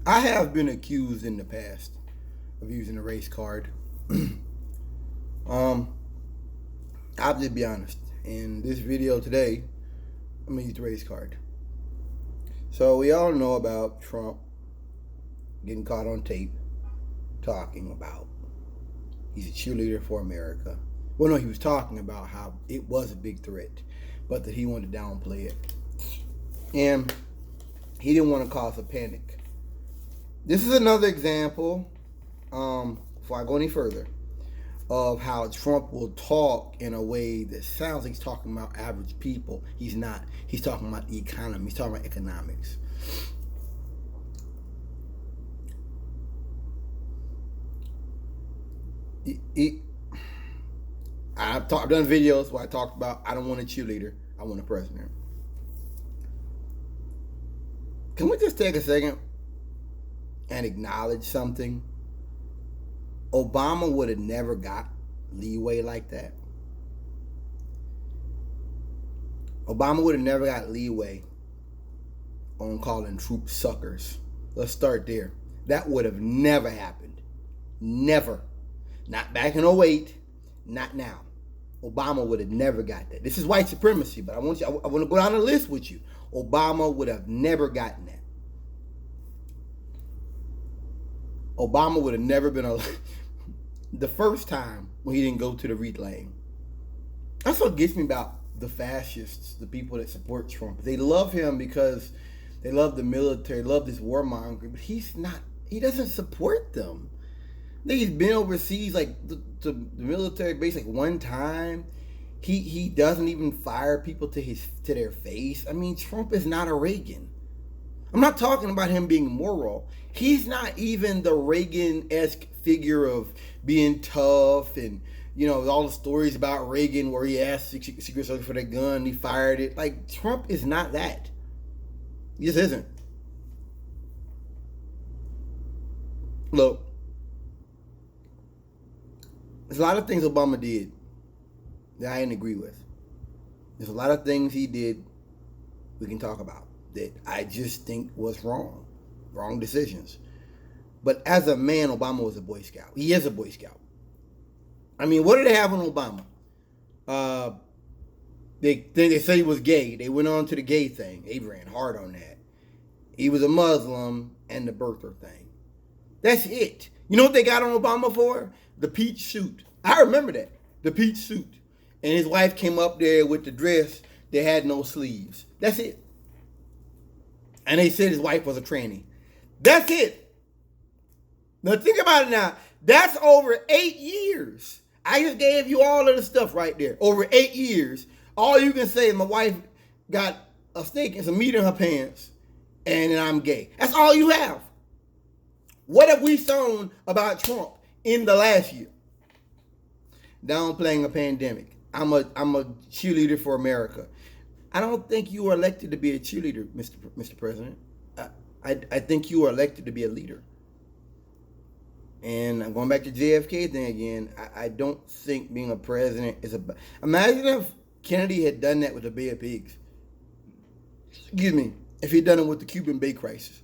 I have been accused in the past of using a race card. um, I'll just be honest. In this video today, I'm gonna use the race card. So we all know about Trump getting caught on tape talking about he's a cheerleader for America. Well, no, he was talking about how it was a big threat, but that he wanted to downplay it. And he didn't want to cause a panic. This is another example, before I go any further, of how Trump will talk in a way that sounds like he's talking about average people. He's not. He's talking about the economy. He's talking about economics. I've done videos where I talked about I don't want a cheerleader. I want a president. Can we just take a second and acknowledge something? Obama would have never got leeway like that. Obama would have never got leeway on calling troops suckers. Let's start there. That would have never happened. Never. Not back in '08, not now. Obama would have never got that. This is white supremacy, but I want to go down the list with you. Obama would have never gotten that. Obama would have never been the first time when he didn't go to the REIT lane. That's what gets me about the fascists, the people that support Trump. They love him because they love the military, love this warmonger, but he doesn't support them. He's been overseas, like the military base, like one time. He doesn't even fire people to their face. I mean, Trump is not a Reagan. I'm not talking about him being moral. He's not even the Reagan-esque figure of being tough and, all the stories about Reagan where he asked Secret Service for that gun and he fired it. Like, Trump is not that. He just isn't. Look, there's a lot of things Obama did that I didn't agree with. There's a lot of things he did we can talk about that I just think was wrong. Wrong decisions. But as a man, Obama was a Boy Scout. He is a Boy Scout. I mean, what did they have on Obama? They said he was gay. They went on to the gay thing. They ran hard on that. He was a Muslim and the birther thing. That's it. You know what they got on Obama for? The peach suit. I remember that. The peach suit. And his wife came up there with the dress that had no sleeves. That's it. And they said his wife was a tranny. That's it. Now think about it now. That's over 8 years. I just gave you all of the stuff right there. Over 8 years. All you can say is my wife got a steak and some meat in her pants and then I'm gay. That's all you have. What have we shown about Trump in the last year? Downplaying a pandemic. I'm a cheerleader for America. I don't think you were elected to be a cheerleader, Mr. President. I think you were elected to be a leader. And I'm going back to JFK thing again. I don't think being a president is about... Imagine if Kennedy had done that with the Bay of Pigs. Excuse me. If he'd done it with the Cuban Bay Crisis.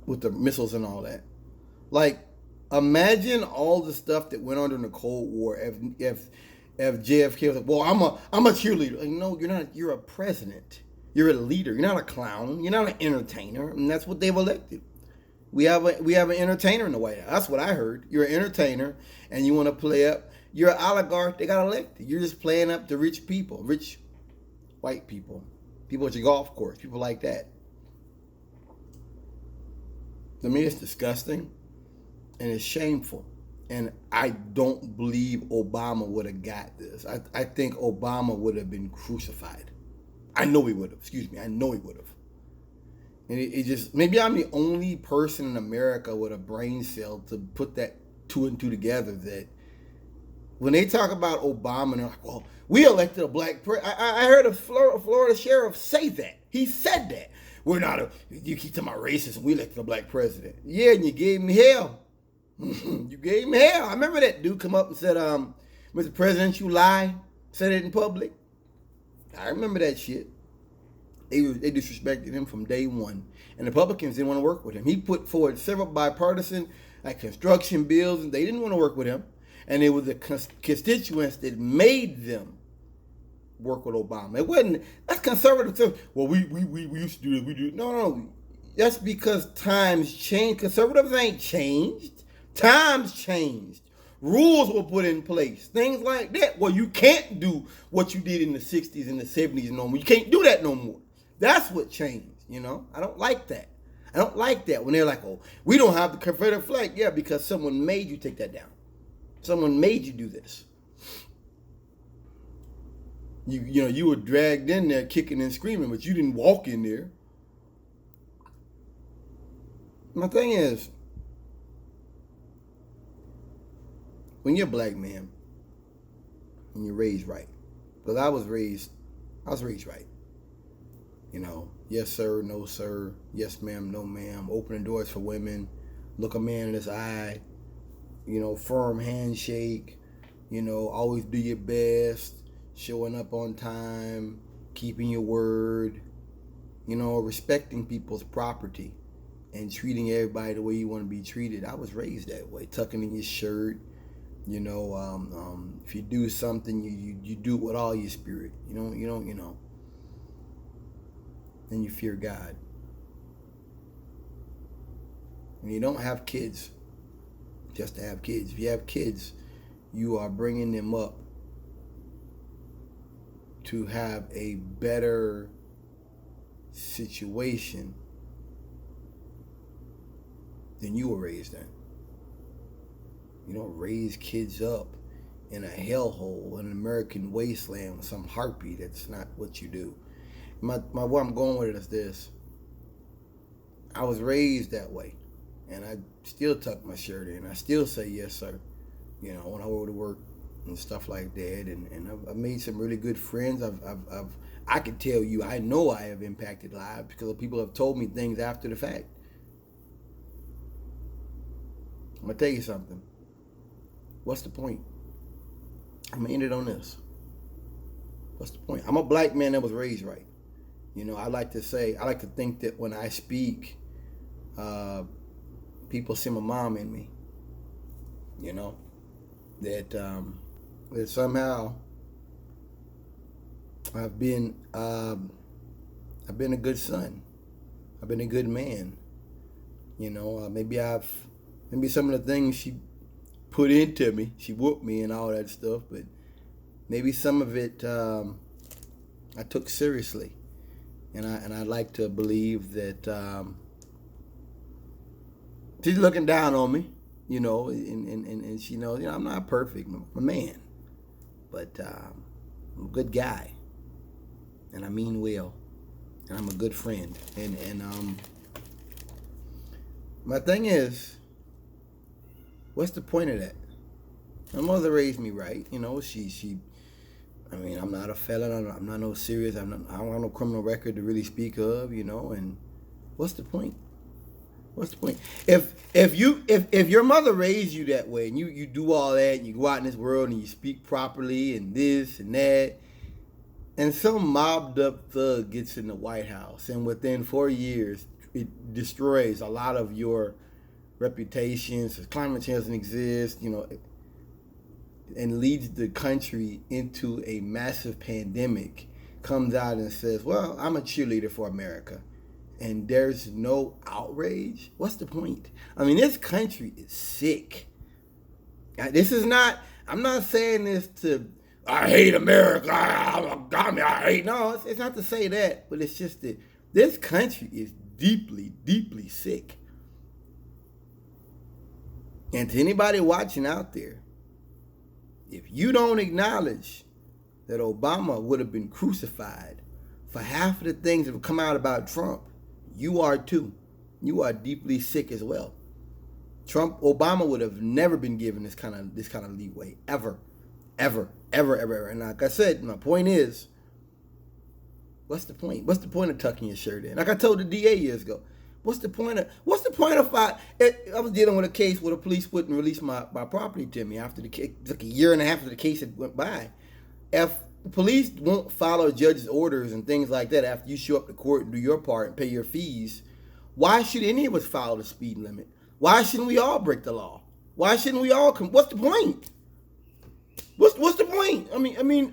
With the missiles and all that. Like, imagine all the stuff that went on during the Cold War if JFK was like, well, I'm a cheerleader. Like, no, you're not. You're a president. You're a leader. You're not a clown. You're not an entertainer. And that's what they've elected. We have an entertainer in the White House. That's what I heard. You're an entertainer and you want to play up. You're an oligarch. They got elected. You're just playing up to rich people, rich white people, people at your golf course, people like that. To me, it's disgusting and it's shameful. And I don't believe Obama would have got this. I think Obama would have been crucified. I know he would have. Excuse me. I know he would have. And it just, maybe I'm the only person in America with a brain cell to put that two and two together, that when they talk about Obama, they're like, well, we elected a black president. I heard a Florida sheriff say that. He said that. You keep talking about racist, we elected a black president. Yeah, and you gave him hell. You gave him hell. I remember that dude come up and said, Mr. President, you lie. Said it in public. I remember that shit. They disrespected him from day one. And the Republicans didn't want to work with him. He put forward several bipartisan construction bills, and they didn't want to work with him. And it was the constituents that made them work with Obama. It wasn't, that's conservative. Well, we used to do this. We do. No. That's because times change. Conservatives ain't changed. Times changed. Rules were put in place. Things like that. Well, you can't do what you did in the 60s and the 70s no more. You can't do that no more. That's what changed, I don't like that. I don't like that when they're like, oh, we don't have the Confederate flag. Yeah, because someone made you take that down. Someone made you do this. You were dragged in there kicking and screaming, but you didn't walk in there. My thing is, when you're a black man and you're raised right, because I was raised right. Yes sir, no sir, yes ma'am, no ma'am, opening doors for women, look a man in his eye, firm handshake, always do your best, showing up on time, keeping your word, respecting people's property and treating everybody the way you want to be treated. I was raised that way, tucking in your shirt, if you do something, you do it with all your spirit, and you fear God. And you don't have kids just to have kids. If you have kids, you are bringing them up to have a better situation than you were raised in. You don't raise kids up in a hellhole, an American wasteland with some harpy. That's not what you do. Where I'm going with it is this. I was raised that way, and I still tuck my shirt in. I still say yes, sir, when I go to work and stuff like that. And I've made some really good friends. I can tell you, I know I have impacted lives because people have told me things after the fact. I'm gonna tell you something. What's the point? I'm gonna end it on this. What's the point? I'm a black man that was raised right. I like to think that when I speak, people see my mom in me. That somehow I've been a good son. I've been a good man. Maybe some of the things she put into me, she whooped me and all that stuff, but maybe some of it I took seriously. And I like to believe that she's looking down on me, and she knows, I'm not perfect, I'm a man, but I'm a good guy, and I mean well, and I'm a good friend, and my thing is, what's the point of that? My mother raised me right, I'm not a felon. I'm not no serious. I don't have no criminal record to really speak of, And what's the point? What's the point? If your mother raised you that way, and you do all that, and you go out in this world and you speak properly, and this and that, and some mobbed up thug gets in the White House, and within 4 years it destroys a lot of your reputations. Climate change doesn't exist, and leads the country into a massive pandemic, comes out and says, well, I'm a cheerleader for America, and there's no outrage. What's the point? This country is sick. I'm not saying this to, I hate America, I hate, no, it's not to say that, but it's just that this country is deeply, deeply sick. And to anybody watching out there, if you don't acknowledge that Obama would have been crucified for half of the things that have come out about Trump, you are too. You are deeply sick as well. Obama would have never been given this kind of leeway, ever. And like I said, my point is, what's the point? What's the point of tucking your shirt in? Like I told the DA years ago, what's the point of I was dealing with a case where the police wouldn't release my property to me after the case. It took a year and a half after the case had went by. the police won't follow judge's orders and things like that after you show up to court and do your part and pay your fees. Why should any of us follow the speed limit? Why shouldn't we all break the law? Why shouldn't we all come? What's the point? What's the point?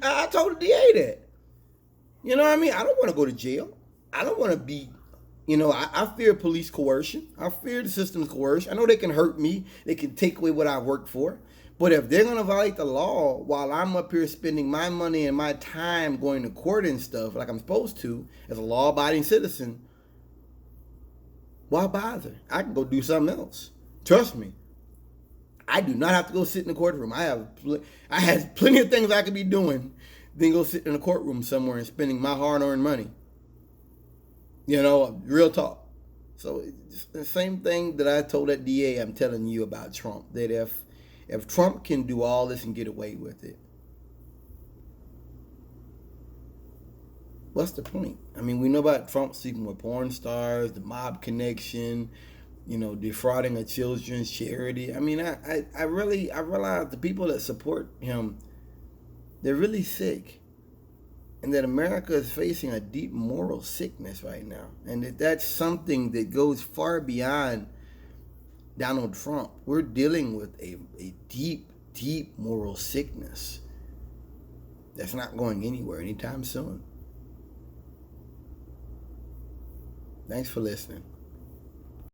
I told the DA that. You know what I mean? I don't want to go to jail. I don't want to be, I fear police coercion. I fear the system's coercion. I know they can hurt me. They can take away what I worked for. But if they're going to violate the law while I'm up here spending my money and my time going to court and stuff like I'm supposed to as a law-abiding citizen, why bother? I can go do something else. Trust me. I do not have to go sit in the courtroom. I had plenty of things I could be doing than go sit in a courtroom somewhere and spending my hard-earned money. Real talk. So it's the same thing that I told that DA I'm telling you about Trump. That if Trump can do all this and get away with it, what's the point? We know about Trump sleeping with porn stars, the mob connection, defrauding a children's charity. I realize the people that support him, they're really sick. And that America is facing a deep moral sickness right now. And that's something that goes far beyond Donald Trump. We're dealing with a deep, deep moral sickness that's not going anywhere anytime soon. Thanks for listening.